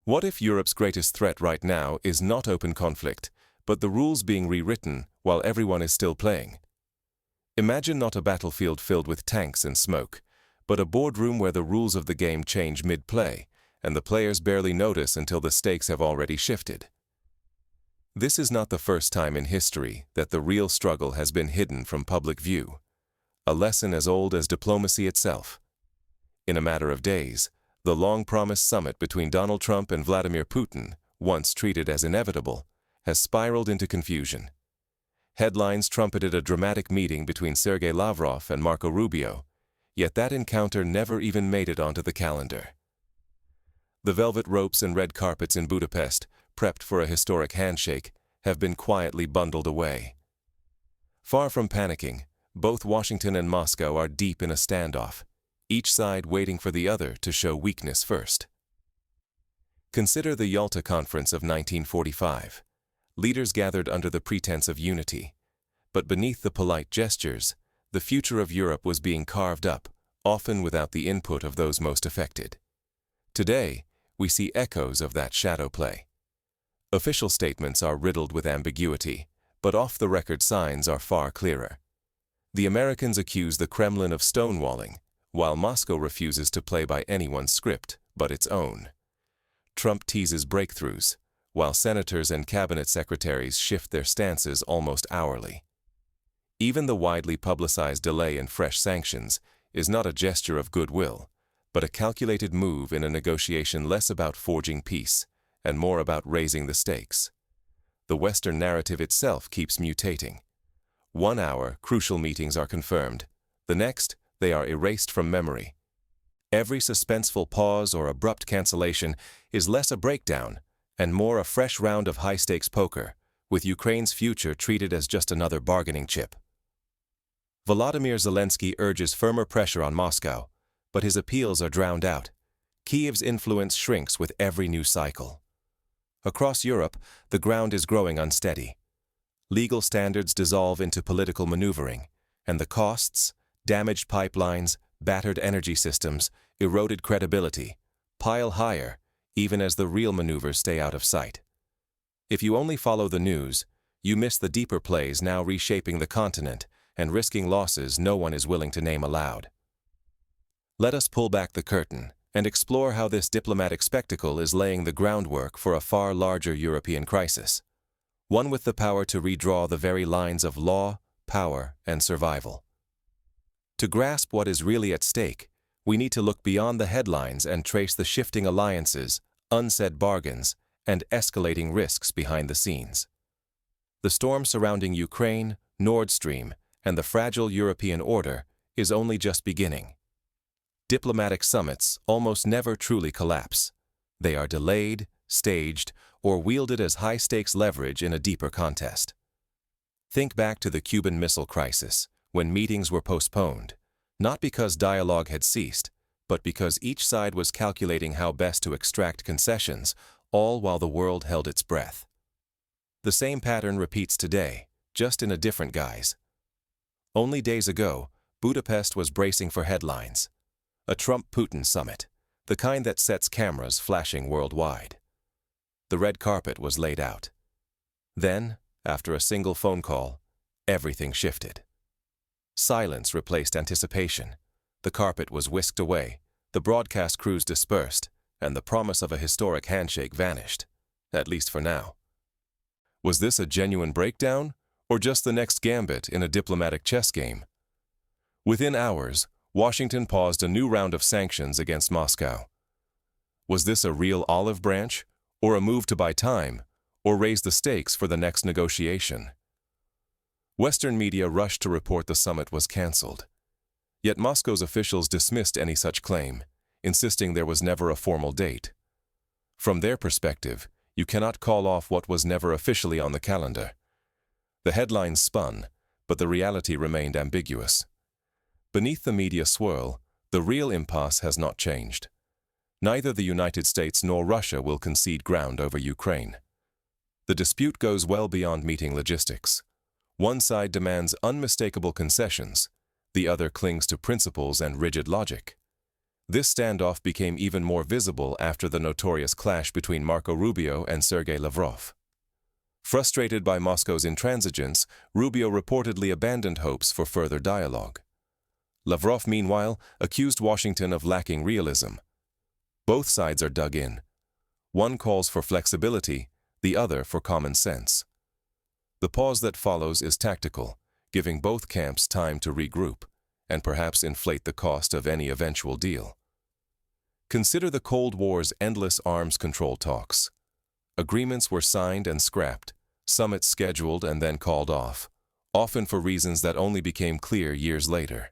What if Europe's greatest threat right now is not open conflict, but the rules being rewritten while everyone is still playing? Imagine not a battlefield filled with tanks and smoke, but a boardroom where the rules of the game change mid-play, and the players barely notice until the stakes have already shifted. This is not the first time in history that the real struggle has been hidden from public view, a lesson as old as diplomacy itself. In a matter of days, the long-promised summit between Donald Trump and Vladimir Putin, once treated as inevitable, has spiraled into confusion. Headlines trumpeted a dramatic meeting between Sergei Lavrov and Marco Rubio, yet that encounter never even made it onto the calendar. The velvet ropes and red carpets in Budapest, prepped for a historic handshake, have been quietly bundled away. Far from panicking, both Washington and Moscow are deep in a standoff, each side waiting for the other to show weakness first. Consider the Yalta Conference of 1945. Leaders gathered under the pretense of unity, but beneath the polite gestures, the future of Europe was being carved up, often without the input of those most affected. Today, we see echoes of that shadow play. Official statements are riddled with ambiguity, but off-the-record signs are far clearer. The Americans accuse the Kremlin of stonewalling, while Moscow refuses to play by anyone's script but its own. Trump teases breakthroughs, while senators and cabinet secretaries shift their stances almost hourly. Even the widely publicized delay in fresh sanctions is not a gesture of goodwill, but a calculated move in a negotiation less about forging peace and more about raising the stakes. The Western narrative itself keeps mutating. 1 hour, crucial meetings are confirmed. The next, they are erased from memory. Every suspenseful pause or abrupt cancellation is less a breakdown and more a fresh round of high-stakes poker, with Ukraine's future treated as just another bargaining chip. Volodymyr Zelensky urges firmer pressure on Moscow, but his appeals are drowned out. Kyiv's influence shrinks with every new cycle. Across Europe, the ground is growing unsteady. Legal standards dissolve into political maneuvering, and the costs, damaged pipelines, battered energy systems, eroded credibility, pile higher, even as the real maneuvers stay out of sight. If you only follow the news, you miss the deeper plays now reshaping the continent and risking losses no one is willing to name aloud. Let us pull back the curtain and explore how this diplomatic spectacle is laying the groundwork for a far larger European crisis, one with the power to redraw the very lines of law, power, and survival. To grasp what is really at stake, we need to look beyond the headlines and trace the shifting alliances, unsaid bargains, and escalating risks behind the scenes. The storm surrounding Ukraine, Nord Stream, and the fragile European order is only just beginning. Diplomatic summits almost never truly collapse. They are delayed, staged, or wielded as high-stakes leverage in a deeper contest. Think back to the Cuban Missile Crisis, when meetings were postponed, not because dialogue had ceased, but because each side was calculating how best to extract concessions, all while the world held its breath. The same pattern repeats today, just in a different guise. Only days ago, Budapest was bracing for headlines. A Trump-Putin summit, the kind that sets cameras flashing worldwide. The red carpet was laid out. Then, after a single phone call, everything shifted. Silence replaced anticipation. The carpet was whisked away, the broadcast crews dispersed, and the promise of a historic handshake vanished, at least for now. Was this a genuine breakdown, or just the next gambit in a diplomatic chess game? Within hours, Washington paused a new round of sanctions against Moscow. Was this a real olive branch, or a move to buy time, or raise the stakes for the next negotiation? Western media rushed to report the summit was cancelled. Yet Moscow's officials dismissed any such claim, insisting there was never a formal date. From their perspective, you cannot call off what was never officially on the calendar. The headlines spun, but the reality remained ambiguous. Beneath the media swirl, the real impasse has not changed. Neither the United States nor Russia will concede ground over Ukraine. The dispute goes well beyond meeting logistics. One side demands unmistakable concessions, the other clings to principles and rigid logic. This standoff became even more visible after the notorious clash between Marco Rubio and Sergei Lavrov. Frustrated by Moscow's intransigence, Rubio reportedly abandoned hopes for further dialogue. Lavrov, meanwhile, accused Washington of lacking realism. Both sides are dug in. One calls for flexibility, the other for common sense. The pause that follows is tactical, giving both camps time to regroup, and perhaps inflate the cost of any eventual deal. Consider the Cold War's endless arms control talks. Agreements were signed and scrapped, summits scheduled and then called off, often for reasons that only became clear years later.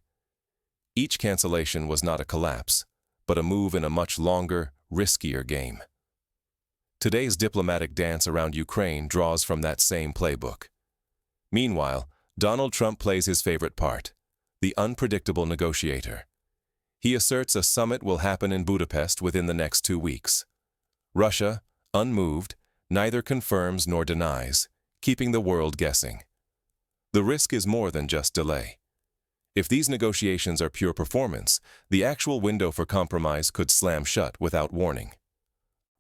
Each cancellation was not a collapse, but a move in a much longer, riskier game. Today's diplomatic dance around Ukraine draws from that same playbook. Meanwhile, Donald Trump plays his favorite part, the unpredictable negotiator. He asserts a summit will happen in Budapest within the next 2 weeks. Russia, unmoved, neither confirms nor denies, keeping the world guessing. The risk is more than just delay. If these negotiations are pure performance, the actual window for compromise could slam shut without warning.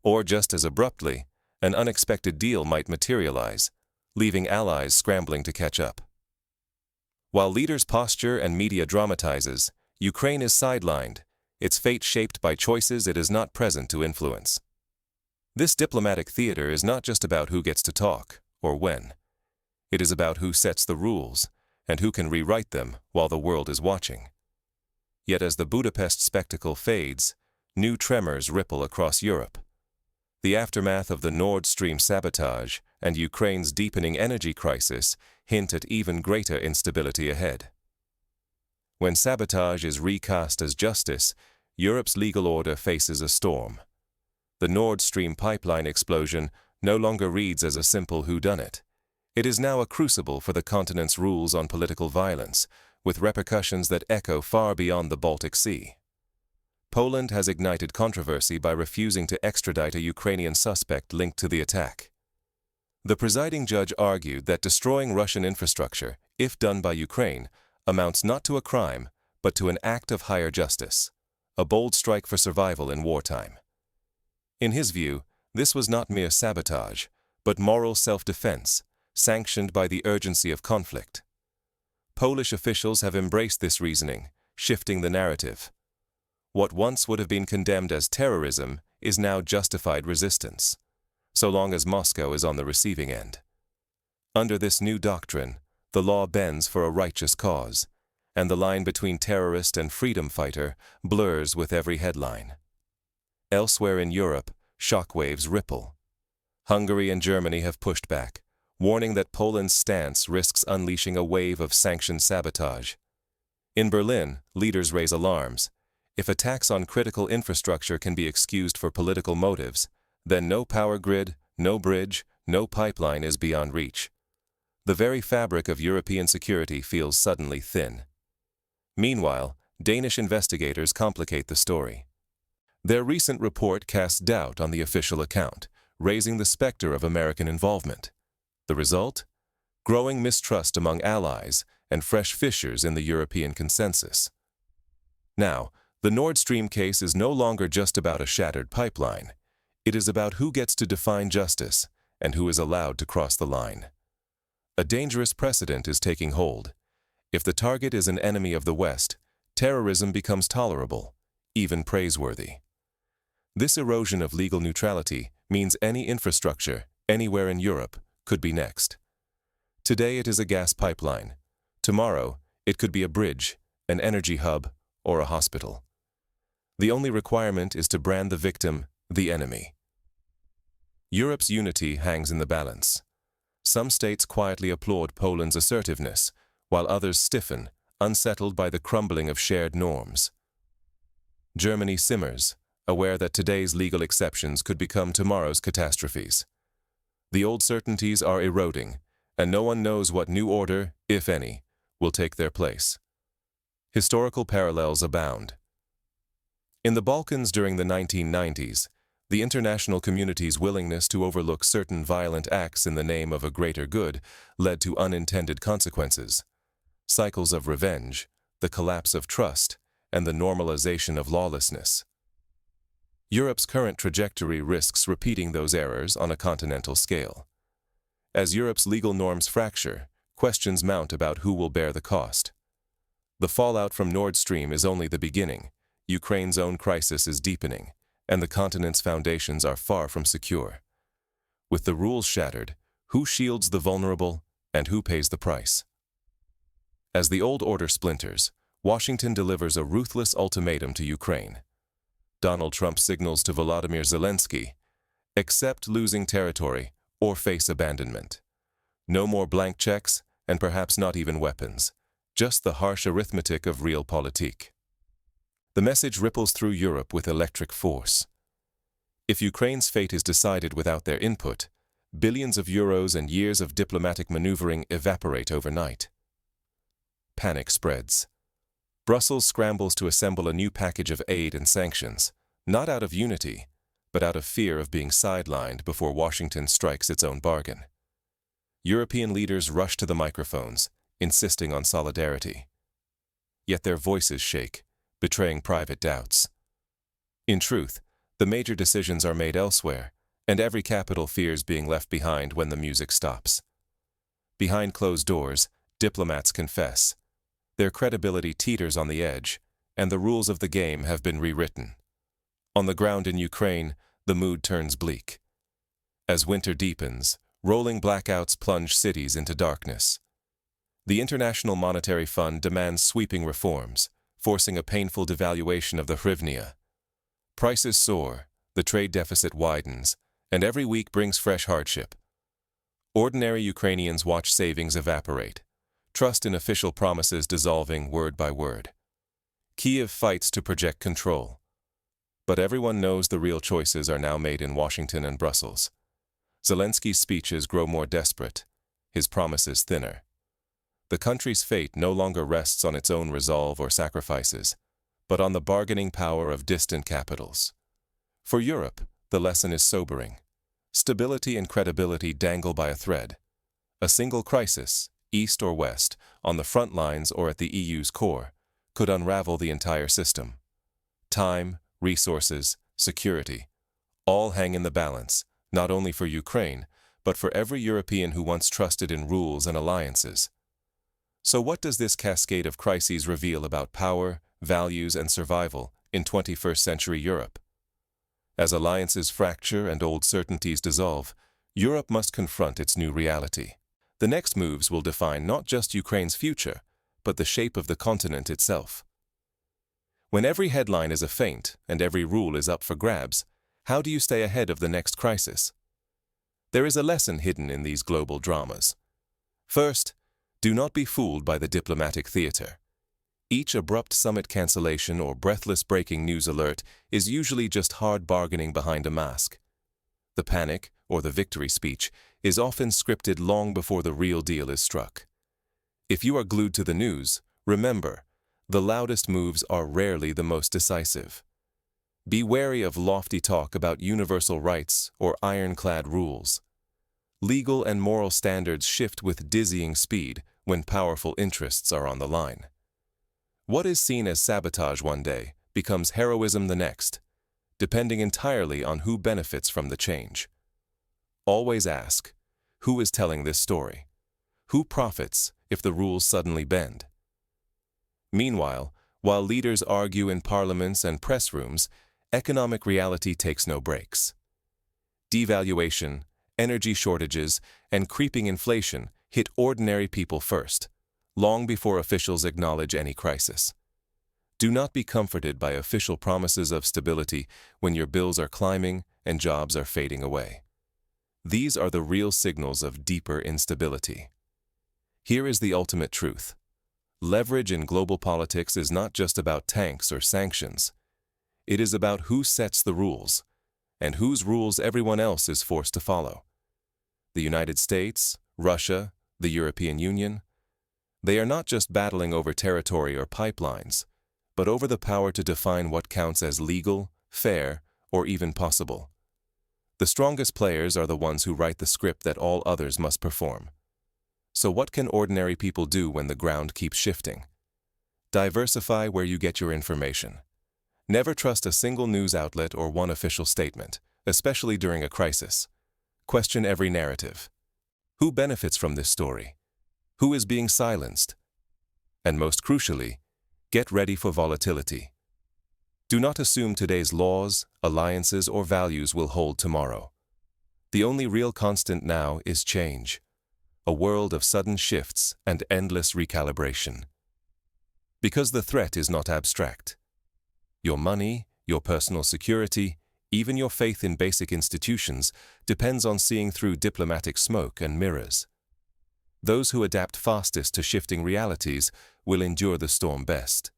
Or just as abruptly, an unexpected deal might materialize, leaving allies scrambling to catch up. While leaders posture and media dramatizes, Ukraine is sidelined, its fate shaped by choices it is not present to influence. This diplomatic theater is not just about who gets to talk, or when. It is about who sets the rules, and who can rewrite them while the world is watching. Yet as the Budapest spectacle fades, new tremors ripple across Europe. The aftermath of the Nord Stream sabotage and Ukraine's deepening energy crisis hint at even greater instability ahead. When sabotage is recast as justice, Europe's legal order faces a storm. The Nord Stream pipeline explosion no longer reads as a simple whodunit. It is now a crucible for the continent's rules on political violence, with repercussions that echo far beyond the Baltic Sea. Poland has ignited controversy by refusing to extradite a Ukrainian suspect linked to the attack. The presiding judge argued that destroying Russian infrastructure, if done by Ukraine, amounts not to a crime, but to an act of higher justice, a bold strike for survival in wartime. In his view, this was not mere sabotage, but moral self-defense, sanctioned by the urgency of conflict. Polish officials have embraced this reasoning, shifting the narrative. What once would have been condemned as terrorism is now justified resistance, so long as Moscow is on the receiving end. Under this new doctrine, the law bends for a righteous cause, and the line between terrorist and freedom fighter blurs with every headline. Elsewhere in Europe, shockwaves ripple. Hungary and Germany have pushed back, warning that Poland's stance risks unleashing a wave of sanctioned sabotage. In Berlin, leaders raise alarms. If attacks on critical infrastructure can be excused for political motives, then no power grid, no bridge, no pipeline is beyond reach. The very fabric of European security feels suddenly thin. Meanwhile, Danish investigators complicate the story. Their recent report casts doubt on the official account, raising the specter of American involvement. The result? Growing mistrust among allies and fresh fissures in the European consensus. Now, the Nord Stream case is no longer just about a shattered pipeline. It is about who gets to define justice and who is allowed to cross the line. A dangerous precedent is taking hold. If the target is an enemy of the West, terrorism becomes tolerable, even praiseworthy. This erosion of legal neutrality means any infrastructure, anywhere in Europe, could be next. Today it is a gas pipeline. Tomorrow, it could be a bridge, an energy hub, or a hospital. The only requirement is to brand the victim the enemy. Europe's unity hangs in the balance. Some states quietly applaud Poland's assertiveness, while others stiffen, unsettled by the crumbling of shared norms. Germany simmers, aware that today's legal exceptions could become tomorrow's catastrophes. The old certainties are eroding, and no one knows what new order, if any, will take their place. Historical parallels abound. In the Balkans during the 1990s, the international community's willingness to overlook certain violent acts in the name of a greater good led to unintended consequences. Cycles of revenge, the collapse of trust, and the normalization of lawlessness. Europe's current trajectory risks repeating those errors on a continental scale. As Europe's legal norms fracture, questions mount about who will bear the cost. The fallout from Nord Stream is only the beginning. Ukraine's own crisis is deepening, and the continent's foundations are far from secure. With the rules shattered, who shields the vulnerable and who pays the price? As the old order splinters, Washington delivers a ruthless ultimatum to Ukraine. Donald Trump signals to Volodymyr Zelensky, accept losing territory or face abandonment. No more blank checks, and perhaps not even weapons, just the harsh arithmetic of realpolitik. The message ripples through Europe with electric force. If Ukraine's fate is decided without their input, billions of euros and years of diplomatic maneuvering evaporate overnight. Panic spreads. Brussels scrambles to assemble a new package of aid and sanctions, not out of unity, but out of fear of being sidelined before Washington strikes its own bargain. European leaders rush to the microphones, insisting on solidarity. Yet their voices shake, betraying private doubts. In truth, the major decisions are made elsewhere, and every capital fears being left behind when the music stops. Behind closed doors, diplomats confess. Their credibility teeters on the edge, and the rules of the game have been rewritten. On the ground in Ukraine, the mood turns bleak. As winter deepens, rolling blackouts plunge cities into darkness. The International Monetary Fund demands sweeping reforms, forcing a painful devaluation of the hryvnia. Prices soar, the trade deficit widens, and every week brings fresh hardship. Ordinary Ukrainians watch savings evaporate, trust in official promises dissolving word by word. Kyiv fights to project control. But everyone knows the real choices are now made in Washington and Brussels. Zelensky's speeches grow more desperate, his promises thinner. The country's fate no longer rests on its own resolve or sacrifices, but on the bargaining power of distant capitals. For Europe, the lesson is sobering. Stability and credibility dangle by a thread. A single crisis, east or west, on the front lines or at the EU's core, could unravel the entire system. Time, resources, security, all hang in the balance, not only for Ukraine, but for every European who once trusted in rules and alliances. So what does this cascade of crises reveal about power, values, and survival in 21st century Europe? As alliances fracture and old certainties dissolve, Europe must confront its new reality. The next moves will define not just Ukraine's future, but the shape of the continent itself. When every headline is a feint and every rule is up for grabs, how do you stay ahead of the next crisis? There is a lesson hidden in these global dramas. First, do not be fooled by the diplomatic theater. Each abrupt summit cancellation or breathless breaking news alert is usually just hard bargaining behind a mask. The panic, or the victory speech, is often scripted long before the real deal is struck. If you are glued to the news, remember, the loudest moves are rarely the most decisive. Be wary of lofty talk about universal rights or ironclad rules. Legal and moral standards shift with dizzying speed when powerful interests are on the line. What is seen as sabotage one day becomes heroism the next, depending entirely on who benefits from the change. Always ask, who is telling this story? Who profits if the rules suddenly bend? Meanwhile, while leaders argue in parliaments and press rooms, economic reality takes no breaks. Devaluation, energy shortages, and creeping inflation hit ordinary people first, long before officials acknowledge any crisis. Do not be comforted by official promises of stability when your bills are climbing and jobs are fading away. These are the real signals of deeper instability. Here is the ultimate truth. Leverage in global politics is not just about tanks or sanctions. It is about who sets the rules, and whose rules everyone else is forced to follow. The United States, Russia, the European Union, they are not just battling over territory or pipelines, but over the power to define what counts as legal, fair, or even possible. The strongest players are the ones who write the script that all others must perform. So what can ordinary people do when the ground keeps shifting? Diversify where you get your information. Never trust a single news outlet or one official statement, especially during a crisis. Question every narrative. Who benefits from this story? Who is being silenced? And most crucially, get ready for volatility. Do not assume today's laws, alliances, or values will hold tomorrow. The only real constant now is change, a world of sudden shifts and endless recalibration. Because the threat is not abstract. Your money, your personal security, even your faith in basic institutions depends on seeing through diplomatic smoke and mirrors. Those who adapt fastest to shifting realities will endure the storm best.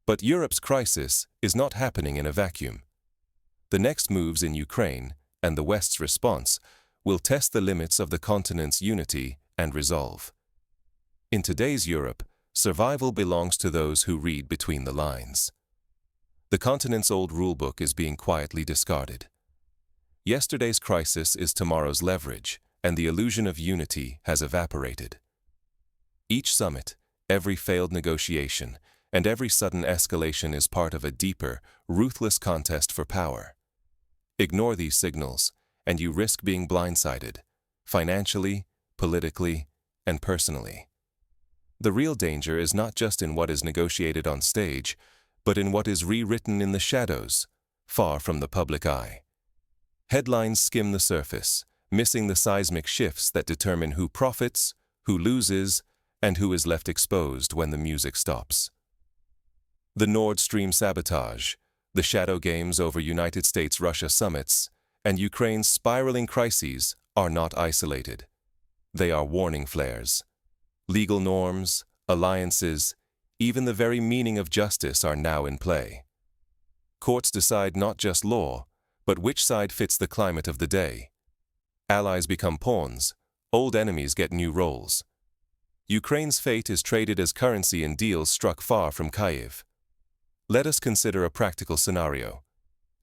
But Europe's crisis is not happening in a vacuum. The next moves in Ukraine and the West's response will test the limits of the continent's unity and resolve. In today's Europe, survival belongs to those who read between the lines. The continent's old rulebook is being quietly discarded. Yesterday's crisis is tomorrow's leverage, and the illusion of unity has evaporated. Each summit, every failed negotiation, and every sudden escalation is part of a deeper, ruthless contest for power. Ignore these signals, and you risk being blindsided, financially, politically, and personally. The real danger is not just in what is negotiated on stage, but in what is rewritten in the shadows, far from the public eye. Headlines skim the surface, missing the seismic shifts that determine who profits, who loses, and who is left exposed when the music stops. The Nord Stream sabotage, the shadow games over United States-Russia summits, and Ukraine's spiraling crises are not isolated. They are warning flares. Legal norms, alliances, even the very meaning of justice are now in play. Courts decide not just law, but which side fits the climate of the day. Allies become pawns, old enemies get new roles. Ukraine's fate is traded as currency in deals struck far from Kyiv. Let us consider a practical scenario.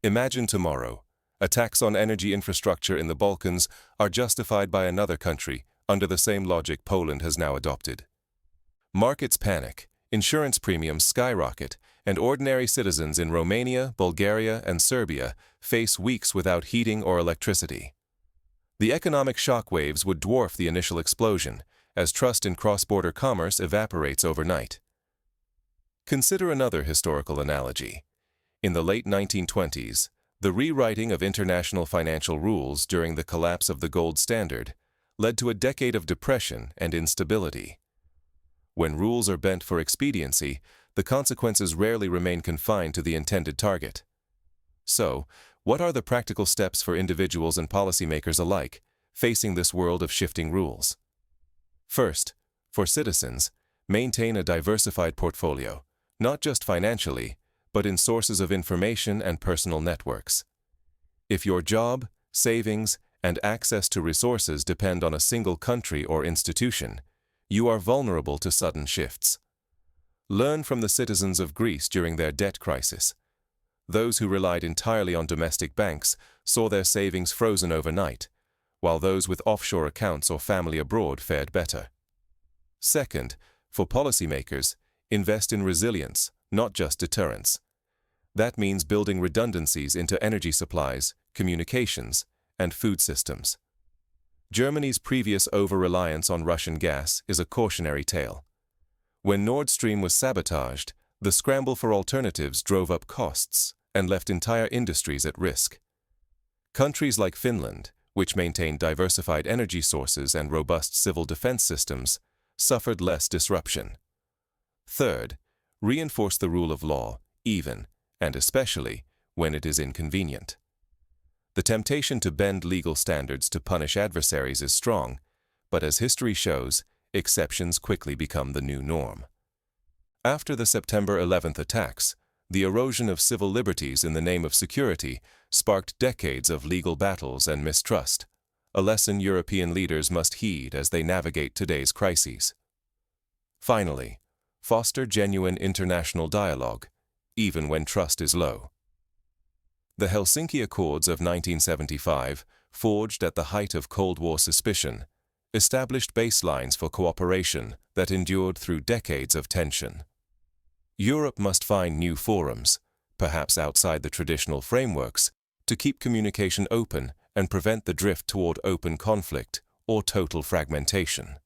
Imagine tomorrow, attacks on energy infrastructure in the Balkans are justified by another country under the same logic Poland has now adopted. Markets panic, insurance premiums skyrocket, and ordinary citizens in Romania, Bulgaria, and Serbia face weeks without heating or electricity. The economic shockwaves would dwarf the initial explosion, as trust in cross-border commerce evaporates overnight. Consider another historical analogy. In the late 1920s, the rewriting of international financial rules during the collapse of the gold standard led to a decade of depression and instability. When rules are bent for expediency, the consequences rarely remain confined to the intended target. So, what are the practical steps for individuals and policymakers alike facing this world of shifting rules? First, for citizens, maintain a diversified portfolio, not just financially, but in sources of information and personal networks. If your job, savings, and access to resources depend on a single country or institution, you are vulnerable to sudden shifts. Learn from the citizens of Greece during their debt crisis. Those who relied entirely on domestic banks saw their savings frozen overnight, while those with offshore accounts or family abroad fared better. Second, for policymakers, invest in resilience, not just deterrence. That means building redundancies into energy supplies, communications, and food systems. Germany's previous over-reliance on Russian gas is a cautionary tale. When Nord Stream was sabotaged, the scramble for alternatives drove up costs and left entire industries at risk. Countries like Finland, which maintained diversified energy sources and robust civil defense systems, suffered less disruption. Third, reinforce the rule of law, even, and especially, when it is inconvenient. The temptation to bend legal standards to punish adversaries is strong, but as history shows, exceptions quickly become the new norm. After the September 11th attacks, the erosion of civil liberties in the name of security sparked decades of legal battles and mistrust, a lesson European leaders must heed as they navigate today's crises. Finally, foster genuine international dialogue, even when trust is low. The Helsinki Accords of 1975, forged at the height of Cold War suspicion, established baselines for cooperation that endured through decades of tension. Europe must find new forums, perhaps outside the traditional frameworks, to keep communication open and prevent the drift toward open conflict or total fragmentation.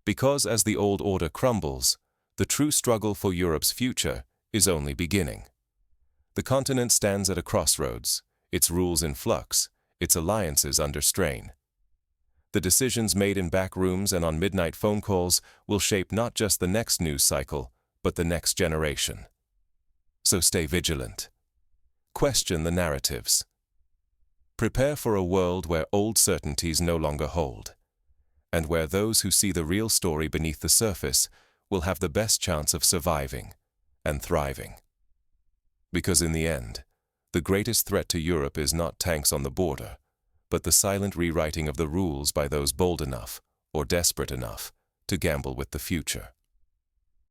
Because as the old order crumbles, the true struggle for Europe's future is only beginning. The continent stands at a crossroads, its rules in flux, its alliances under strain. The decisions made in back rooms and on midnight phone calls will shape not just the next news cycle, but the next generation. So stay vigilant. Question the narratives. Prepare for a world where old certainties no longer hold, and where those who see the real story beneath the surface will have the best chance of surviving and thriving. Because in the end, the greatest threat to Europe is not tanks on the border, but the silent rewriting of the rules by those bold enough or desperate enough to gamble with the future.